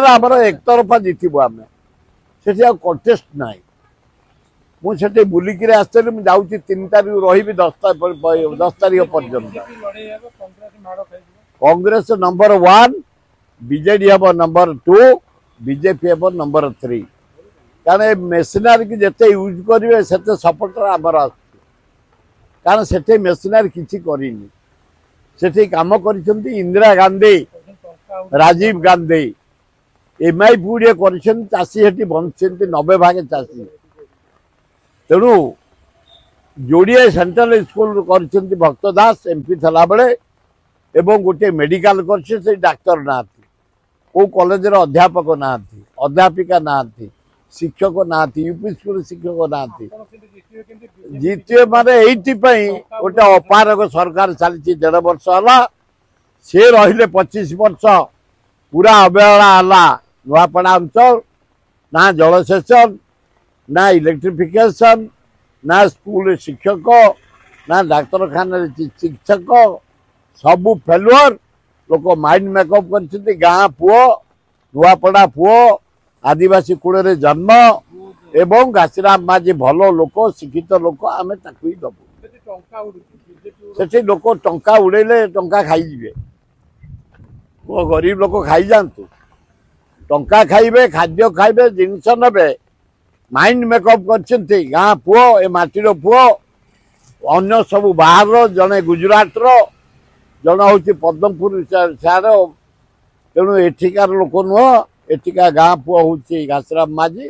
द्वारा आम एकतरफा जीतबू आम से कंटेस्ट ना मुझे बुलिक आसली मुझे 3 तारीख रही 10 तारीख पर्यंत कांग्रेस नंबर 1 बीजेडी हम नंबर 2 बीजेपी हम नंबर 3 कारण मेसिनारी की जिते यूज करेंगे से सपोर्टर आमर कारण से मेसिनारी किसी करनी से कम कर इंदिरा गांधी राजीव गांधी एमआई पुड़े चाषी से बंचते 90 भाग चाषी तेणु जोड़े सेंट्रल स्कूल कर भक्त दास एमपी थला बेले एवं गोटे मेडिकल कर डाक्तर ना को कॉलेज अध्यापक ना अध्यापिका ना शिक्षक ना यूपी स्कूल शिक्षक ना जीते माने ये गोटे अपारक सरकार चली 1.5 वर्ष है सी रही 25 वर्ष पूरा अवहेला है नुआपड़ा अंचल ना जलसेचन ना इलेक्ट्रिफिकेशन ना स्कूल शिक्षक ना डाक्तरखाना चिकित्सक सबू फेलुअर लोक माइंड मेकअप कर गाँ पुओ नुआपड़ा पुओ आदिवासी कूल जन्म एवं घासीराम माझी भल लोक शिक्षित लोक आम ही दबू से लोक टंका उड़ेले टंका खाईजे गरीब लोक खाई जातु टंका खाइबे खाद्य खाइबे जिनस ने माइंड मेकअप कर गाँ पुओ ए माटीर पुओ अन्य सब बाहर जड़े गुजरात जन हूँ पद्मपुर सियार तेणु एठिकार लोक नुह एठिका गाँ पुओ हूँ घासीराम माझी।